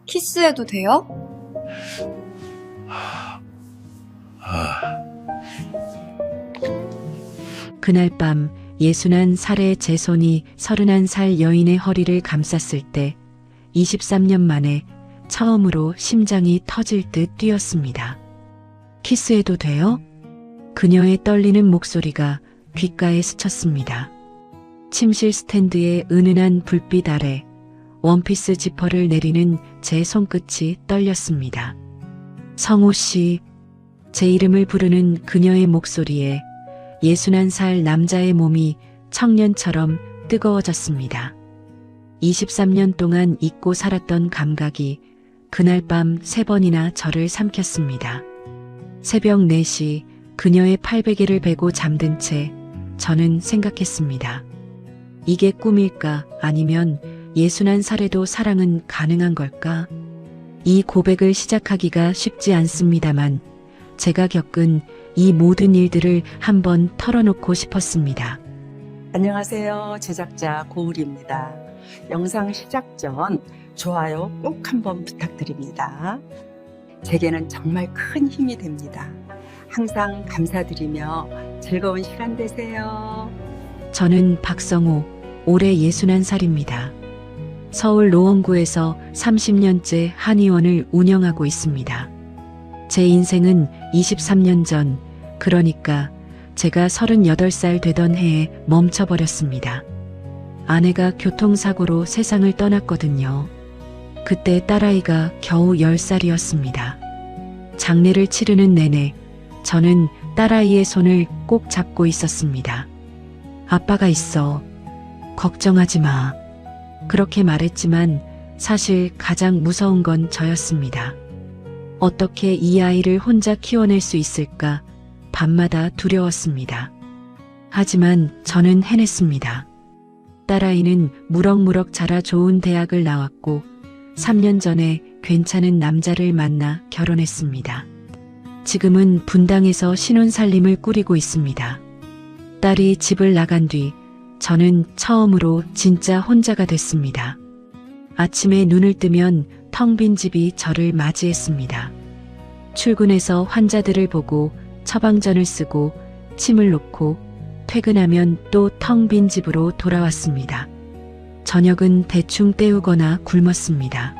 키스해도 돼요? 그날 밤 61살의 제 손이 31살 여인의 허리를 감쌌을 때 23년 만에 처음으로 심장이 터질 듯 뛰었습니다. 키스해도 돼요? 그녀의 떨리는 목소리가 귓가에 스쳤습니다. 침실 스탠드의 은은한 불빛 아래 원피스 지퍼를 내리는 제 손끝이 떨렸습니다. 성호 씨, 제 이름을 부르는 그녀의 목소리에 61살 남자의 몸이 청년처럼 뜨거워졌습니다. 23년 동안 잊고 살았던 감각이 그날 밤 3번이나 저를 삼켰습니다. 새벽 4시 그녀의 팔베개를 베고 잠든 채 저는 생각했습니다. 이게 꿈일까? 아니면 61살에도 사랑은 가능한 걸까? 이 고백을 시작하기가 쉽지 않습니다만 제가 겪은 이 모든 일들을 한번 털어놓고 싶었습니다. 안녕하세요. 제작자 고울입니다. 영상 시작 전 좋아요 꼭 한번 부탁드립니다. 제게는 정말 큰 힘이 됩니다. 항상 감사드리며 즐거운 시간 되세요. 저는 박성호, 올해 61살입니다. 서울 노원구에서 30년째 한의원을 운영하고 있습니다. 제 인생은 23년 전, 그러니까 제가 38살 되던 해에 멈춰버렸습니다. 아내가 교통사고로 세상을 떠났거든요. 그때 딸아이가 겨우 10살이었습니다. 장례를 치르는 내내 저는 딸아이의 손을 꼭 잡고 있었습니다. 아빠가 있어. 걱정하지 마. 그렇게 말했지만 사실 가장 무서운 건 저였습니다. 어떻게 이 아이를 혼자 키워낼 수 있을까 밤마다 두려웠습니다. 하지만 저는 해냈습니다. 딸아이는 무럭무럭 자라 좋은 대학을 나왔고 3년 전에 괜찮은 남자를 만나 결혼했습니다. 지금은 분당에서 신혼살림을 꾸리고 있습니다. 딸이 집을 나간 뒤 저는 처음으로 진짜 혼자가 됐습니다. 아침에 눈을 뜨면 텅 빈 집이 저를 맞이했습니다. 출근해서 환자들을 보고 처방전을 쓰고 침을 놓고 퇴근하면 또 텅 빈 집으로 돌아왔습니다. 저녁은 대충 때우거나 굶었습니다.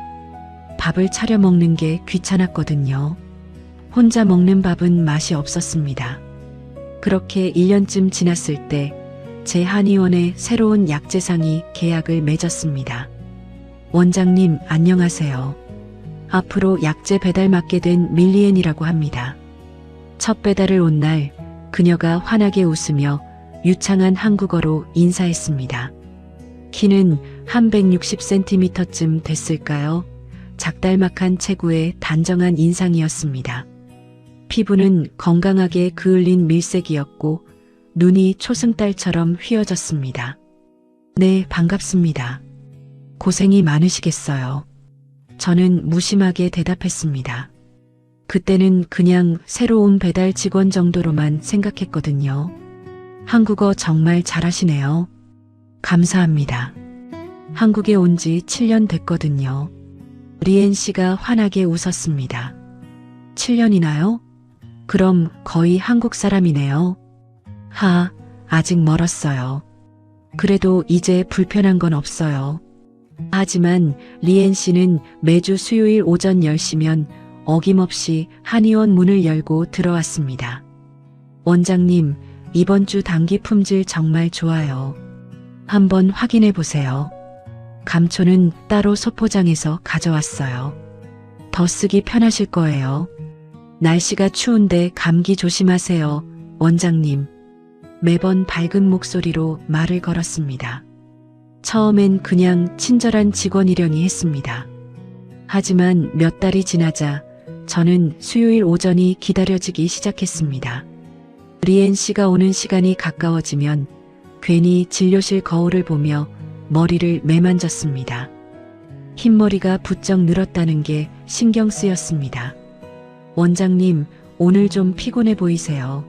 밥을 차려 먹는 게 귀찮았거든요. 혼자 먹는 밥은 맛이 없었습니다. 그렇게 1년쯤 지났을 때 제 한의원에 새로운 약재상이 계약을 맺었습니다. 원장님 안녕하세요. 앞으로 약재 배달 맡게 된 밀리엔이라고 합니다. 첫 배달을 온 날 그녀가 환하게 웃으며 유창한 한국어로 인사했습니다. 키는 한 160cm쯤 됐을까요? 작달막한 체구의 단정한 인상이었습니다. 피부는 건강하게 그을린 밀색이었고 눈이 초승달처럼 휘어졌습니다. 네, 반갑습니다. 고생이 많으시겠어요. 저는 무심하게 대답했습니다. 그때는 그냥 새로운 배달 직원 정도로만 생각했거든요. 한국어 정말 잘하시네요. 감사합니다. 한국에 온 지 7년 됐거든요. 리엔 씨가 환하게 웃었습니다. 7년이나요? 그럼 거의 한국 사람이네요. 아직 멀었어요. 그래도 이제 불편한 건 없어요. 하지만 리엔 씨는 매주 수요일 오전 10시면 어김없이 한의원 문을 열고 들어왔습니다. 원장님, 이번 주 당귀 품질 정말 좋아요. 한번 확인해 보세요. 감초는 따로 소포장해서 가져왔어요. 더 쓰기 편하실 거예요. 날씨가 추운데 감기 조심하세요, 원장님. 매번 밝은 목소리로 말을 걸었습니다. 처음엔 그냥 친절한 직원이려니 했습니다. 하지만 몇 달이 지나자 저는 수요일 오전이 기다려지기 시작했습니다. 리엔 씨가 오는 시간이 가까워지면 괜히 진료실 거울을 보며 머리를 매만졌습니다. 흰머리가 부쩍 늘었다는 게 신경 쓰였습니다. 원장님, 오늘 좀 피곤해 보이세요.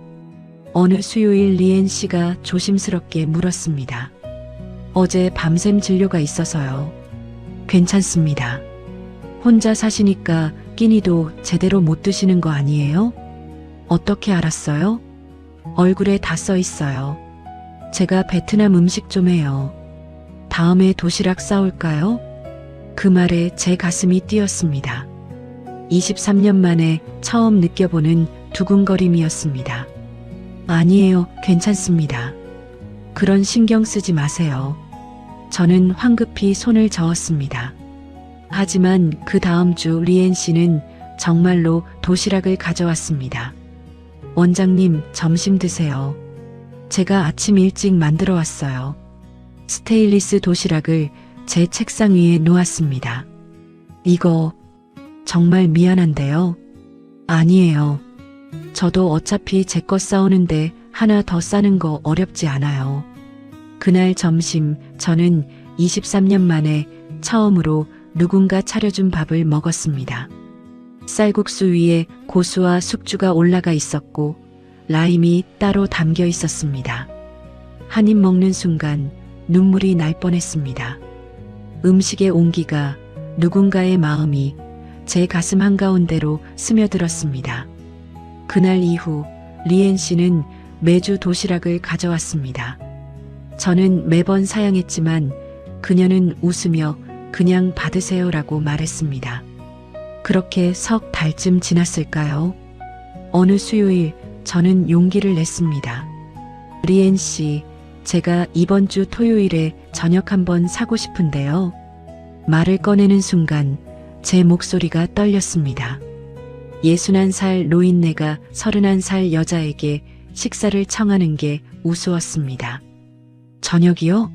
어느 수요일 리엔 씨가 조심스럽게 물었습니다. 어제 밤샘 진료가 있어서요. 괜찮습니다. 혼자 사시니까 끼니도 제대로 못 드시는 거 아니에요? 어떻게 알았어요? 얼굴에 다 써 있어요. 제가 베트남 음식 좀 해요. 다음에 도시락 싸올까요? 그 말에 제 가슴이 뛰었습니다. 23년 만에 처음 느껴보는 두근거림이었습니다. 아니에요, 괜찮습니다. 그런 신경 쓰지 마세요. 저는 황급히 손을 저었습니다. 하지만 그 다음 주 리엔 씨는 정말로 도시락을 가져왔습니다. 원장님, 점심 드세요. 제가 아침 일찍 만들어 왔어요. 스테인리스 도시락을 제 책상 위에 놓았습니다. 이거 정말 미안한데요. 아니에요. 저도 어차피 제 거 싸우는데 하나 더 싸는 거 어렵지 않아요. 그날 점심 저는 23년 만에 처음으로 누군가 차려준 밥을 먹었습니다. 쌀국수 위에 고수와 숙주가 올라가 있었고 라임이 따로 담겨 있었습니다. 한 입 먹는 순간 눈물이 날 뻔했습니다. 음식의 온기가, 누군가의 마음이 제 가슴 한가운데로 스며들었습니다. 그날 이후 리엔 씨는 매주 도시락을 가져왔습니다. 저는 매번 사양했지만 그녀는 웃으며 그냥 받으세요라고 말했습니다. 그렇게 석 달쯤 지났을까요? 어느 수요일 저는 용기를 냈습니다. 리엔 씨, 제가 이번 주 토요일에 저녁 한번 사고 싶은데요. 말을 꺼내는 순간 제 목소리가 떨렸습니다. 61살 노인네가 31살 여자에게 식사를 청하는 게 우스웠습니다. 저녁이요?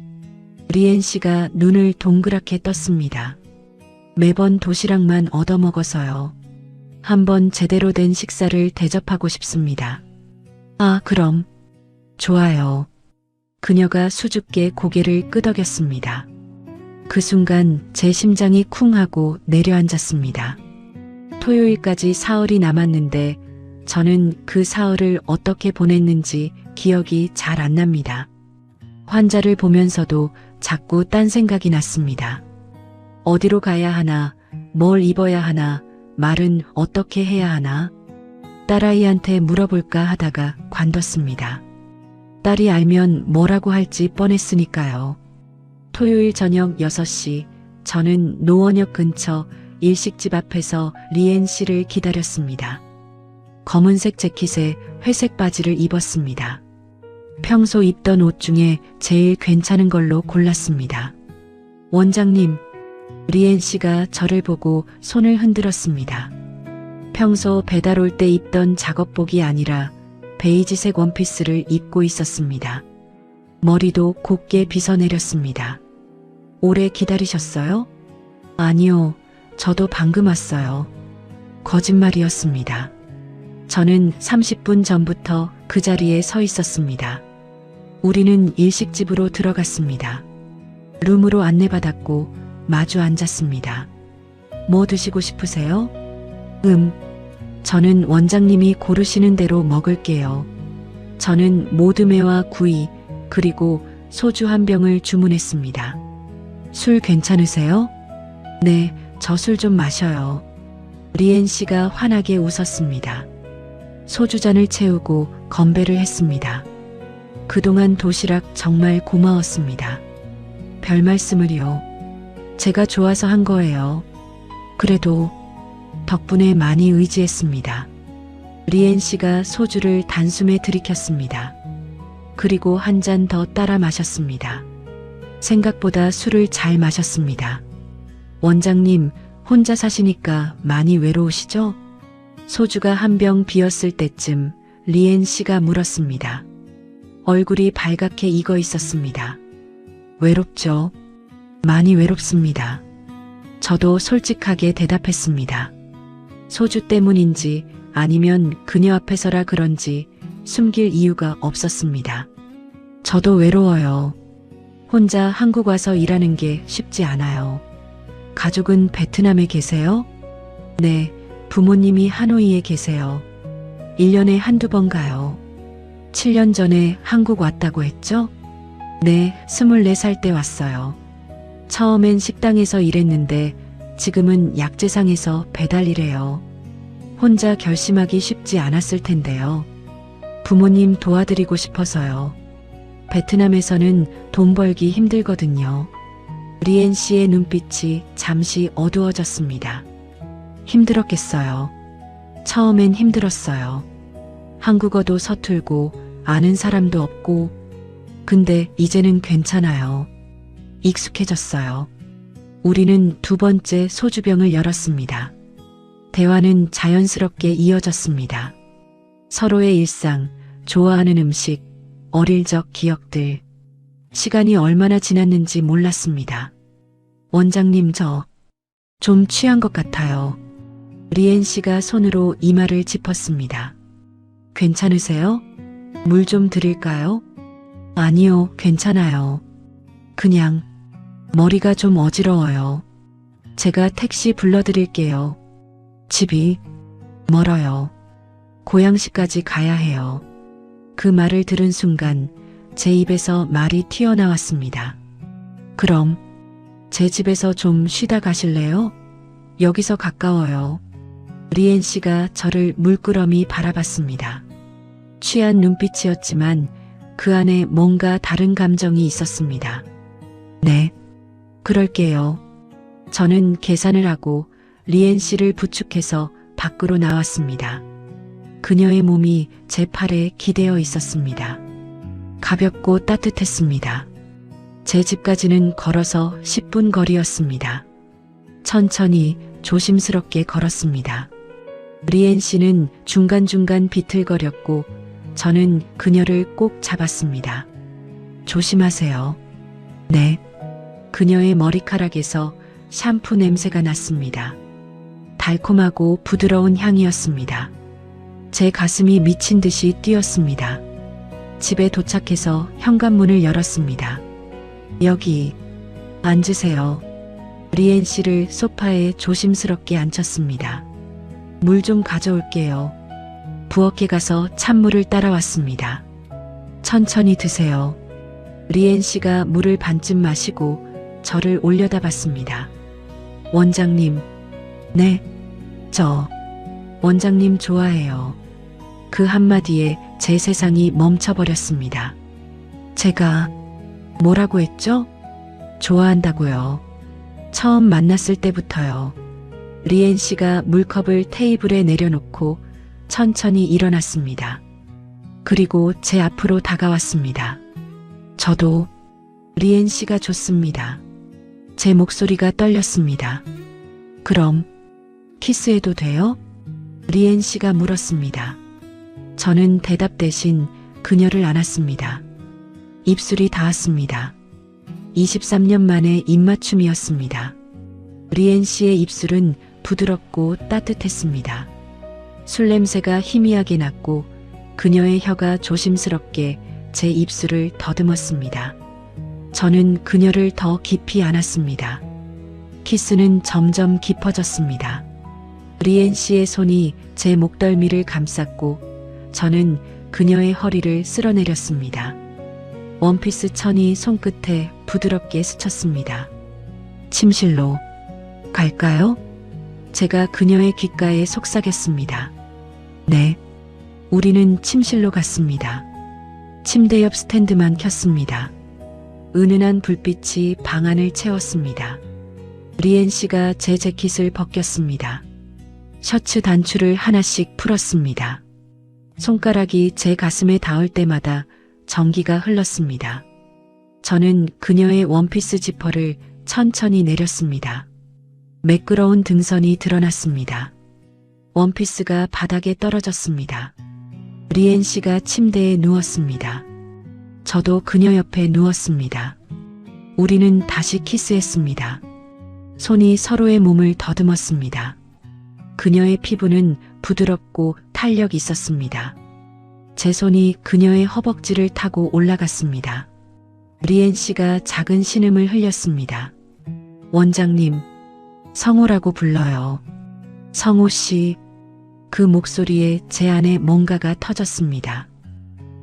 리엔 씨가 눈을 동그랗게 떴습니다. 매번 도시락만 얻어먹어서요. 한번 제대로 된 식사를 대접하고 싶습니다. 아, 그럼. 좋아요. 그녀가 수줍게 고개를 끄덕였습니다. 그 순간 제 심장이 쿵 하고 내려앉았습니다. 토요일까지 사흘이 남았는데 저는 그 사흘을 어떻게 보냈는지 기억이 잘 안 납니다. 환자를 보면서도 자꾸 딴 생각이 났습니다. 어디로 가야 하나, 뭘 입어야 하나, 말은 어떻게 해야 하나, 딸아이한테 물어볼까 하다가 관뒀습니다. 딸이 알면 뭐라고 할지 뻔했으니까요. 토요일 저녁 6시, 저는 노원역 근처 일식집 앞에서 리엔 씨를 기다렸습니다. 검은색 재킷에 회색 바지를 입었습니다. 평소 입던 옷 중에 제일 괜찮은 걸로 골랐습니다. 원장님, 리엔 씨가 저를 보고 손을 흔들었습니다. 평소 배달 올 때 입던 작업복이 아니라 베이지색 원피스를 입고 있었습니다. 머리도 곱게 빗어내렸습니다. 오래 기다리셨어요? 아니요, 저도 방금 왔어요. 거짓말이었습니다. 저는 30분 전부터 그 자리에 서 있었습니다. 우리는 일식집으로 들어갔습니다. 룸으로 안내받았고 마주 앉았습니다. 뭐 드시고 싶으세요? 저는 원장님이 고르시는 대로 먹을게요. 저는 모듬회와 구이, 그리고 소주 한 병을 주문했습니다. 술 괜찮으세요? 네, 저 술 좀 마셔요. 리엔 씨가 환하게 웃었습니다. 소주잔을 채우고 건배를 했습니다. 그동안 도시락 정말 고마웠습니다. 별 말씀을요. 제가 좋아서 한 거예요. 그래도 덕분에 많이 의지했습니다. 리엔 씨가 소주를 단숨에 들이켰습니다. 그리고 한 잔 더 따라 마셨습니다. 생각보다 술을 잘 마셨습니다. 원장님, 혼자 사시니까 많이 외로우시죠? 소주가 한 병 비었을 때쯤 리엔 씨가 물었습니다. 얼굴이 발갛게 익어 있었습니다. 외롭죠? 많이 외롭습니다. 저도 솔직하게 대답했습니다. 소주 때문인지 아니면 그녀 앞에서라 그런지 숨길 이유가 없었습니다. 저도 외로워요. 혼자 한국 와서 일하는 게 쉽지 않아요. 가족은 베트남에 계세요? 네, 부모님이 하노이에 계세요. 1년에 한두 번 가요. 7년 전에 한국 왔다고 했죠? 네, 24살 때 왔어요. 처음엔 식당에서 일했는데 지금은 약재상에서 배달 일해요. 혼자 결심하기 쉽지 않았을 텐데요. 부모님 도와드리고 싶어서요. 베트남에서는 돈 벌기 힘들거든요. 리엔 씨의 눈빛이 잠시 어두워졌습니다. 힘들었겠어요. 처음엔 힘들었어요. 한국어도 서툴고 아는 사람도 없고, 근데 이제는 괜찮아요. 익숙해졌어요. 우리는 두 번째 소주병을 열었습니다. 대화는 자연스럽게 이어졌습니다. 서로의 일상, 좋아하는 음식, 어릴 적 기억들. 시간이 얼마나 지났는지 몰랐습니다. 원장님, 저 좀 취한 것 같아요. 리엔 씨가 손으로 이마를 짚었습니다. 괜찮으세요? 물 좀 드릴까요? 아니요, 괜찮아요. 그냥 머리가 좀 어지러워요. 제가 택시 불러드릴게요. 집이 멀어요. 고양시까지 가야 해요. 그 말을 들은 순간 제 입에서 말이 튀어나왔습니다. 그럼 제 집에서 좀 쉬다 가실래요? 여기서 가까워요. 리엔 씨가 저를 물끄러미 바라봤습니다. 취한 눈빛이었지만 그 안에 뭔가 다른 감정이 있었습니다. 네, 그럴게요. 저는 계산을 하고 리엔 씨를 부축해서 밖으로 나왔습니다. 그녀의 몸이 제 팔에 기대어 있었습니다. 가볍고 따뜻했습니다. 제 집까지는 걸어서 10분 거리였습니다. 천천히 조심스럽게 걸었습니다. 리엔 씨는 중간중간 비틀거렸고 저는 그녀를 꼭 잡았습니다. 조심하세요. 네. 그녀의 머리카락에서 샴푸 냄새가 났습니다. 달콤하고 부드러운 향이었습니다. 제 가슴이 미친 듯이 뛰었습니다. 집에 도착해서 현관문을 열었습니다. 여기 앉으세요. 리엔 씨를 소파에 조심스럽게 앉혔습니다. 물 좀 가져올게요. 부엌에 가서 찬물을 따라왔습니다. 천천히 드세요. 리엔 씨가 물을 반쯤 마시고 저를 올려다봤습니다. 원장님. 네, 저 원장님 좋아해요. 그 한마디에 제 세상이 멈춰버렸습니다. 제가 뭐라고 했죠? 좋아한다고요. 처음 만났을 때부터요. 리엔 씨가 물컵을 테이블에 내려놓고 천천히 일어났습니다. 그리고 제 앞으로 다가왔습니다. 저도 리엔 씨가 좋습니다. 제 목소리가 떨렸습니다. 그럼 키스해도 돼요? 리엔 씨가 물었습니다. 저는 대답 대신 그녀를 안았습니다. 입술이 닿았습니다. 23년 만에 입맞춤이었습니다. 리엔 씨의 입술은 부드럽고 따뜻했습니다. 술 냄새가 희미하게 났고 그녀의 혀가 조심스럽게 제 입술을 더듬었습니다. 저는 그녀를 더 깊이 안았습니다. 키스는 점점 깊어졌습니다. 리엔 씨의 손이 제 목덜미를 감쌌고 저는 그녀의 허리를 쓸어내렸습니다. 원피스 천이 손끝에 부드럽게 스쳤습니다. 침실로 갈까요? 제가 그녀의 귓가에 속삭였습니다. 네. 우리는 침실로 갔습니다. 침대 옆 스탠드만 켰습니다. 은은한 불빛이 방 안을 채웠습니다. 리엔 씨가 제 재킷을 벗겼습니다. 셔츠 단추를 하나씩 풀었습니다. 손가락이 제 가슴에 닿을 때마다 전기가 흘렀습니다. 저는 그녀의 원피스 지퍼를 천천히 내렸습니다. 매끄러운 등선이 드러났습니다. 원피스가 바닥에 떨어졌습니다. 리엔 씨가 침대에 누웠습니다. 저도 그녀 옆에 누웠습니다. 우리는 다시 키스했습니다. 손이 서로의 몸을 더듬었습니다. 그녀의 피부는 부드럽고 탄력 있었습니다. 제 손이 그녀의 허벅지를 타고 올라갔습니다. 리엔 씨가 작은 신음을 흘렸습니다. 원장님, 성호라고 불러요. 성호 씨. 그 목소리에 제 안에 뭔가가 터졌습니다.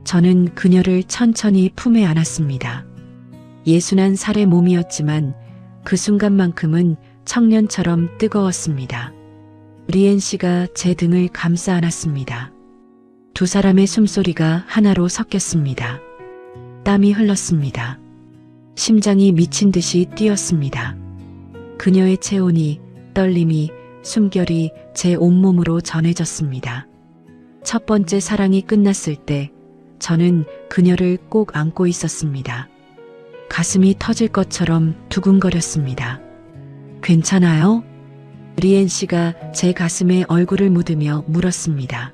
저는 그녀를 천천히 품에 안았습니다. 예순한 살의 몸이었지만 그 순간만큼은 청년처럼 뜨거웠습니다. 리엔 씨가 제 등을 감싸 안았습니다. 두 사람의 숨소리가 하나로 섞였습니다. 땀이 흘렀습니다. 심장이 미친 듯이 뛰었습니다. 그녀의 체온이, 떨림이, 숨결이 제 온몸으로 전해졌습니다. 첫 번째 사랑이 끝났을 때 저는 그녀를 꼭 안고 있었습니다. 가슴이 터질 것처럼 두근거렸습니다. 괜찮아요? 리엔 씨가 제 가슴에 얼굴을 묻으며 물었습니다.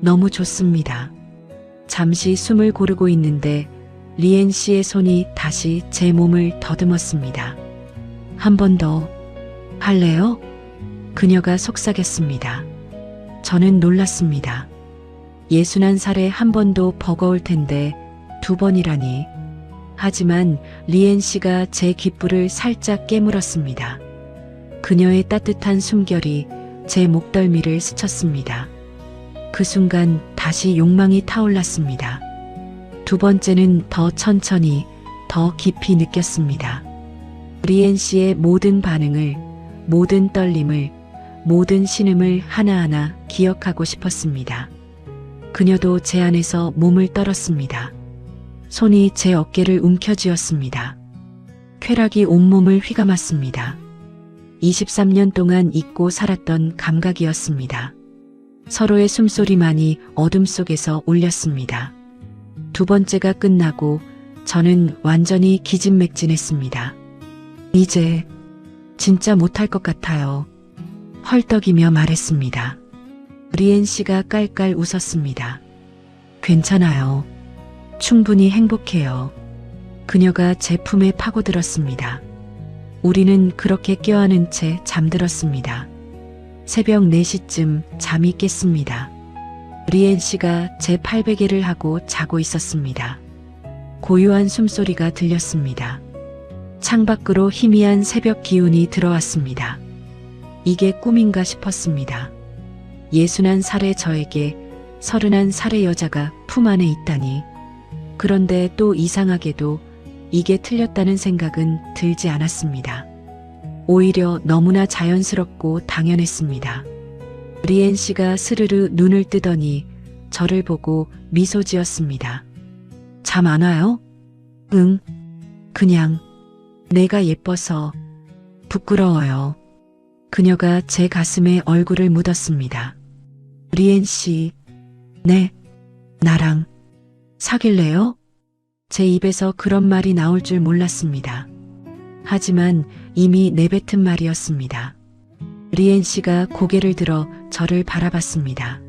너무 좋습니다. 잠시 숨을 고르고 있는데 리엔 씨의 손이 다시 제 몸을 더듬었습니다. 한 번 더 할래요? 그녀가 속삭였습니다. 저는 놀랐습니다. 61살에 한 번도 버거울 텐데 2번이라니. 하지만 리엔 씨가 제 귓불을 살짝 깨물었습니다. 그녀의 따뜻한 숨결이 제 목덜미를 스쳤습니다. 그 순간 다시 욕망이 타올랐습니다. 두 번째는 더 천천히, 더 깊이 느꼈습니다. 리엔 씨의 모든 반응을, 모든 떨림을, 모든 신음을 하나하나 기억하고 싶었습니다. 그녀도 제 안에서 몸을 떨었습니다. 손이 제 어깨를 움켜쥐었습니다. 쾌락이 온몸을 휘감았습니다. 23년 동안 잊고 살았던 감각이었습니다. 서로의 숨소리만이 어둠 속에서 울렸습니다. 두 번째가 끝나고 저는 완전히 기진맥진했습니다. 이제 진짜 못할 것 같아요. 헐떡이며 말했습니다. 리엔 씨가 깔깔 웃었습니다. 괜찮아요. 충분히 행복해요. 그녀가 제 품에 파고들었습니다. 우리는 그렇게 껴안은 채 잠들었습니다. 새벽 4시쯤 잠이 깼습니다. 리엔 씨가 제 팔베개를 하고 자고 있었습니다. 고요한 숨소리가 들렸습니다. 창밖으로 희미한 새벽 기운이 들어왔습니다. 이게 꿈인가 싶었습니다. 61살의 저에게 31살의 여자가 품 안에 있다니. 그런데 또 이상하게도 이게 틀렸다는 생각은 들지 않았습니다. 오히려 너무나 자연스럽고 당연했습니다. 리엔 씨가 스르르 눈을 뜨더니 저를 보고 미소 지었습니다. 잠 안 와요? 응. 그냥 내가 예뻐서 부끄러워요. 그녀가 제 가슴에 얼굴을 묻었습니다. 리엔 씨, 네, 나랑 사귈래요? 제 입에서 그런 말이 나올 줄 몰랐습니다. 하지만 이미 내뱉은 말이었습니다. 리엔 씨가 고개를 들어 저를 바라봤습니다.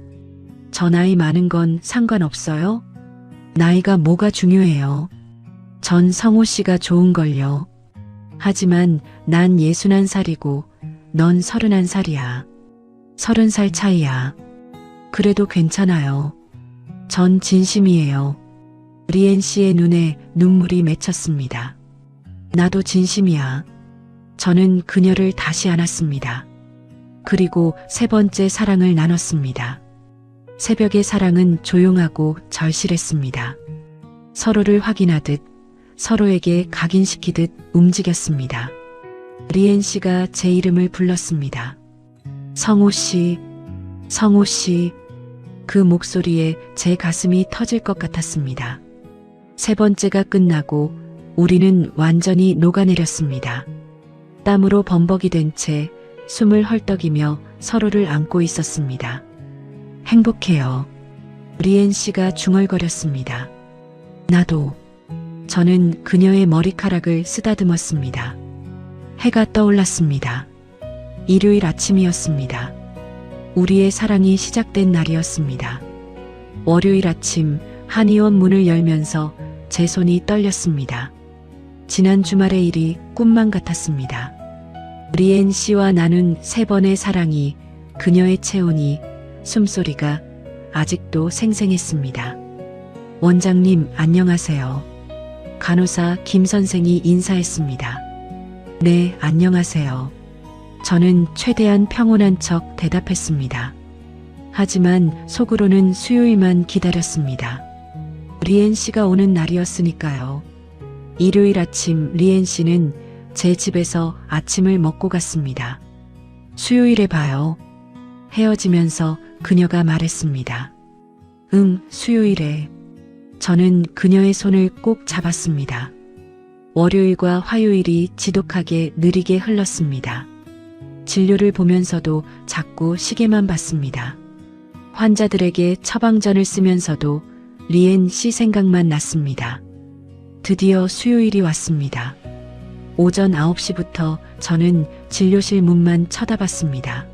저 나이 많은 건 상관없어요? 나이가 뭐가 중요해요? 전 성호 씨가 좋은걸요. 하지만 난 61살이고 넌 31살이야. 30살 차이야. 그래도 괜찮아요. 전 진심이에요. 리엔 씨의 눈에 눈물이 맺혔습니다. 나도 진심이야. 저는 그녀를 다시 안았습니다. 그리고 세 번째 사랑을 나눴습니다. 새벽의 사랑은 조용하고 절실했습니다. 서로를 확인하듯, 서로에게 각인시키듯 움직였습니다. 리엔 씨가 제 이름을 불렀습니다. 성호 씨, 성호 씨. 그 목소리에 제 가슴이 터질 것 같았습니다. 세 번째가 끝나고 우리는 완전히 녹아내렸습니다. 땀으로 범벅이 된 채 숨을 헐떡이며 서로를 안고 있었습니다. 행복해요. 리엔 씨가 중얼거렸습니다. 나도. 저는 그녀의 머리카락을 쓰다듬었습니다. 해가 떠올랐습니다. 일요일 아침이었습니다. 우리의 사랑이 시작된 날이었습니다. 월요일 아침 한의원 문을 열면서 제 손이 떨렸습니다. 지난 주말의 일이 꿈만 같았습니다. 리엔 씨와 나눈 3번의 사랑이, 그녀의 체온이, 숨소리가 아직도 생생했습니다. 원장님, 안녕하세요. 간호사 김 선생이 인사했습니다. 네, 안녕하세요. 저는 최대한 평온한 척 대답했습니다. 하지만 속으로는 수요일만 기다렸습니다. 리엔 씨가 오는 날이었으니까요. 일요일 아침 리엔 씨는 제 집에서 아침을 먹고 갔습니다. 수요일에 봐요. 헤어지면서 그녀가 말했습니다. 응, 수요일에. 저는 그녀의 손을 꼭 잡았습니다. 월요일과 화요일이 지독하게 느리게 흘렀습니다. 진료를 보면서도 자꾸 시계만 봤습니다. 환자들에게 처방전을 쓰면서도 리엔 씨 생각만 났습니다. 드디어 수요일이 왔습니다. 오전 9시부터 저는 진료실 문만 쳐다봤습니다.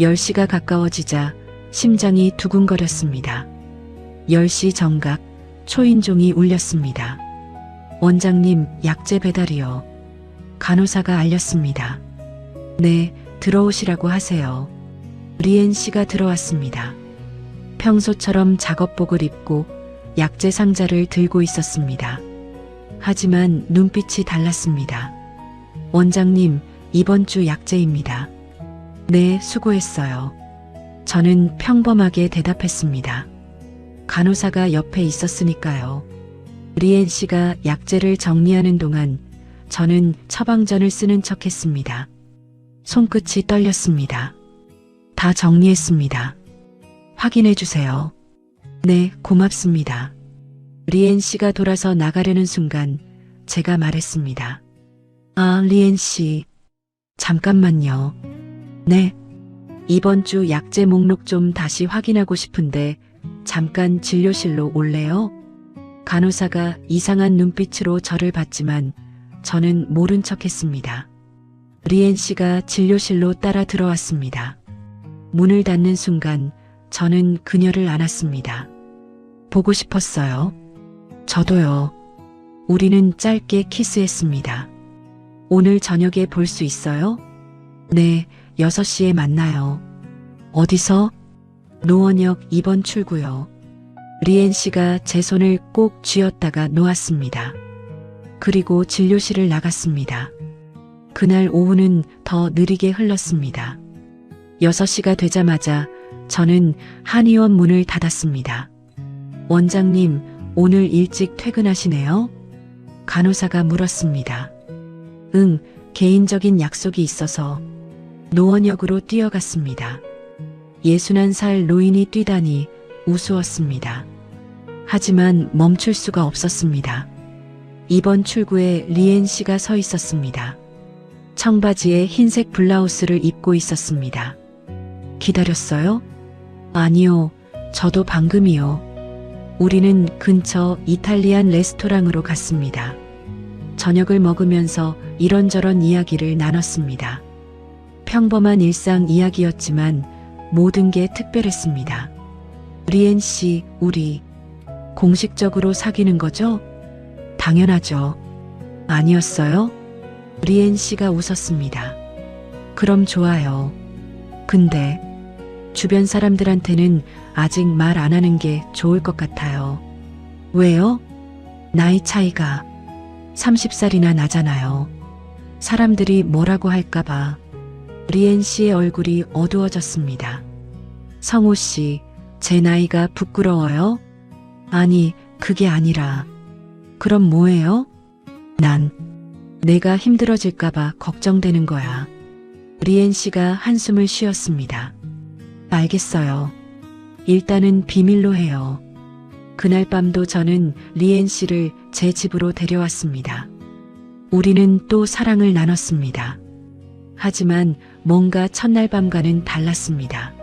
10시가 가까워지자 심장이 두근거렸습니다. 10시 정각 초인종이 울렸습니다. 원장님, 약재 배달이요. 간호사가 알렸습니다. 네, 들어오시라고 하세요. 리엔 씨가 들어왔습니다. 평소처럼 작업복을 입고 약재 상자를 들고 있었습니다. 하지만 눈빛이 달랐습니다. 원장님, 이번 주 약재입니다. 네, 수고했어요. 저는 평범하게 대답했습니다. 간호사가 옆에 있었으니까요. 리엔 씨가 약재를 정리하는 동안 저는 처방전을 쓰는 척했습니다. 손끝이 떨렸습니다. 다 정리했습니다. 확인해 주세요. 네, 고맙습니다. 리엔 씨가 돌아서 나가려는 순간 제가 말했습니다. 아, 리엔 씨. 잠깐만요. 네. 이번 주 약재 목록 좀 다시 확인하고 싶은데 잠깐 진료실로 올래요? 간호사가 이상한 눈빛으로 저를 봤지만 저는 모른 척했습니다. 리엔 씨가 진료실로 따라 들어왔습니다. 문을 닫는 순간 저는 그녀를 안았습니다. 보고 싶었어요. 저도요. 우리는 짧게 키스했습니다. 오늘 저녁에 볼 수 있어요? 네, 6시에 만나요. 어디서? 노원역 2번 출구요. 리엔 씨가 제 손을 꼭 쥐었다가 놓았습니다. 그리고 진료실을 나갔습니다. 그날 오후는 더 느리게 흘렀습니다. 6시가 되자마자 저는 한의원 문을 닫았습니다. 원장님, 오늘 일찍 퇴근하시네요? 간호사가 물었습니다. 응, 개인적인 약속이 있어서 노원역으로 뛰어갔습니다. 61살 노인이 뛰다니 우스웠습니다. 하지만 멈출 수가 없었습니다. 이번 출구에 리엔 씨가 서 있었습니다. 청바지에 흰색 블라우스를 입고 있었습니다. 기다렸어요? 아니요, 저도 방금이요. 우리는 근처 이탈리안 레스토랑으로 갔습니다. 저녁을 먹으면서 이런저런 이야기를 나눴습니다. 평범한 일상 이야기였지만 모든 게 특별했습니다. 리엔 씨, 우리 공식적으로 사귀는 거죠? 당연하죠. 아니었어요? 리엔 씨가 웃었습니다. 그럼 좋아요. 근데 주변 사람들한테는 아직 말 안 하는 게 좋을 것 같아요. 왜요? 나이 차이가 30살이나 나잖아요. 사람들이 뭐라고 할까봐. 리엔 씨의 얼굴이 어두워졌습니다. 성호 씨, 제 나이가 부끄러워요? 아니, 그게 아니라. 그럼 뭐예요? 난 내가 힘들어질까봐 걱정되는 거야. 리엔 씨가 한숨을 쉬었습니다. 알겠어요. 일단은 비밀로 해요. 그날 밤도 저는 리엔 씨를 제 집으로 데려왔습니다. 우리는 또 사랑을 나눴습니다. 하지만 뭔가 첫날 밤과는 달랐습니다.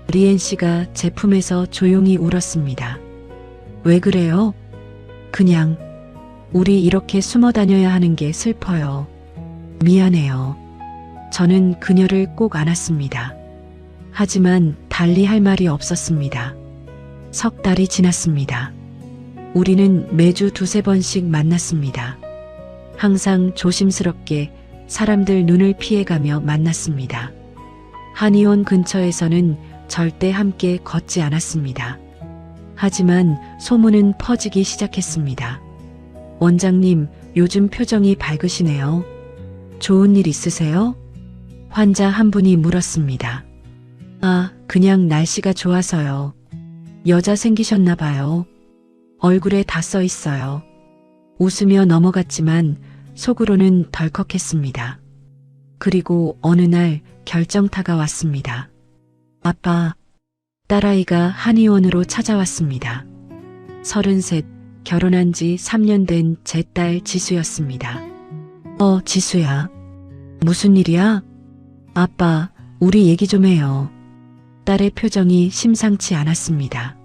리엔 씨가 제 품에서 조용히 울었습니다. 왜 그래요? 그냥 우리 이렇게 숨어 다녀야 하는 게 슬퍼요. 미안해요. 저는 그녀를 꼭 안았습니다. 하지만 달리 할 말이 없었습니다. 석 달이 지났습니다. 우리는 매주 2~3번씩 만났습니다. 항상 조심스럽게 사람들 눈을 피해가며 만났습니다. 한의원 근처에서는 절대 함께 걷지 않았습니다. 하지만 소문은 퍼지기 시작했습니다. 원장님, 요즘 표정이 밝으시네요. 좋은 일 있으세요? 환자 한 분이 물었습니다. 아, 그냥 날씨가 좋아서요. 여자 생기셨나 봐요. 얼굴에 다 써 있어요. 웃으며 넘어갔지만 속으로는 덜컥했습니다. 그리고 어느 날 결정타가 왔습니다. 아빠, 딸아이가 한의원으로 찾아왔습니다. 33, 결혼한 지 3년 된 제 딸 지수였습니다. 지수야. 무슨 일이야? 아빠, 우리 얘기 좀 해요. 딸의 표정이 심상치 않았습니다.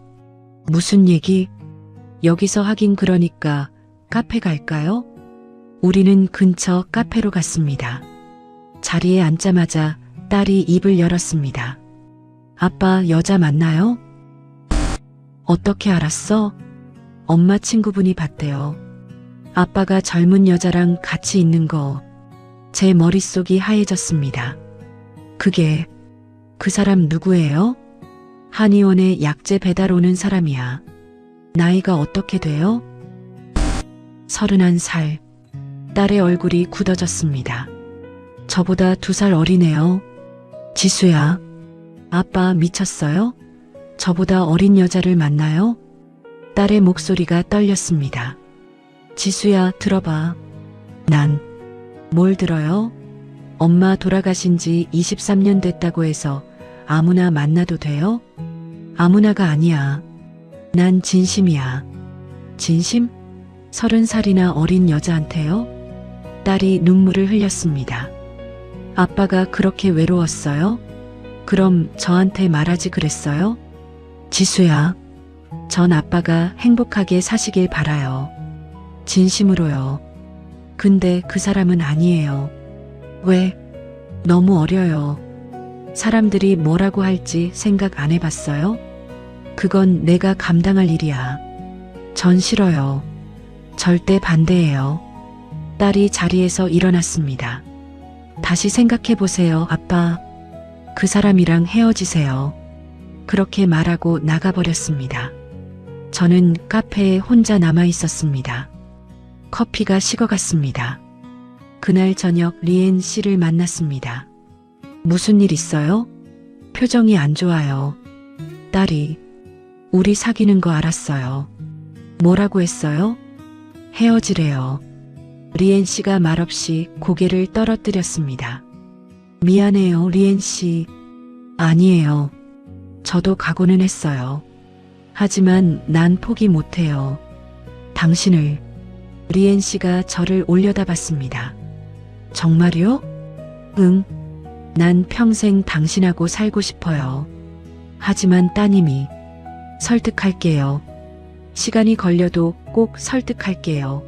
무슨 얘기? 여기서 하긴 그러니까 카페 갈까요? 우리는 근처 카페로 갔습니다. 자리에 앉자마자 딸이 입을 열었습니다. 아빠 여자 만나요? 어떻게 알았어? 엄마 친구분이 봤대요. 아빠가 젊은 여자랑 같이 있는 거. 제 머릿속이 하얘졌습니다. 그게 그 사람 누구예요? 한의원에 약재 배달 오는 사람이야. 나이가 어떻게 돼요? 31살. 딸의 얼굴이 굳어졌습니다. 저보다 2살 어리네요. 지수야, 아빠 미쳤어요? 저보다 어린 여자를 만나요? 딸의 목소리가 떨렸습니다. 지수야, 들어봐. 난 뭘 들어요? 엄마 돌아가신 지 23년 됐다고 해서 아무나 만나도 돼요? 아무나가 아니야. 난 진심이야. 진심? 30살이나 어린 여자한테요? 딸이 눈물을 흘렸습니다. 아빠가 그렇게 외로웠어요? 그럼 저한테 말하지 그랬어요? 지수야, 전 아빠가 행복하게 사시길 바라요. 진심으로요. 근데 그 사람은 아니에요. 왜? 너무 어려요. 사람들이 뭐라고 할지 생각 안 해봤어요? 그건 내가 감당할 일이야. 전 싫어요. 절대 반대해요. 딸이 자리에서 일어났습니다. 다시 생각해보세요, 아빠. 그 사람이랑 헤어지세요. 그렇게 말하고 나가버렸습니다. 저는 카페에 혼자 남아 있었습니다. 커피가 식어갔습니다. 그날 저녁 리엔 씨를 만났습니다. 무슨 일 있어요? 표정이 안 좋아요. 딸이 우리 사귀는 거 알았어요. 뭐라고 했어요? 헤어지래요. 리엔 씨가 말없이 고개를 떨어뜨렸습니다. 미안해요, 리엔 씨. 아니에요. 저도 각오는 했어요. 하지만 난 포기 못해요. 당신을. 리엔 씨가 저를 올려다봤습니다. 정말요? 응. 난 평생 당신하고 살고 싶어요. 하지만 따님이. 설득할게요. 시간이 걸려도 꼭 설득할게요.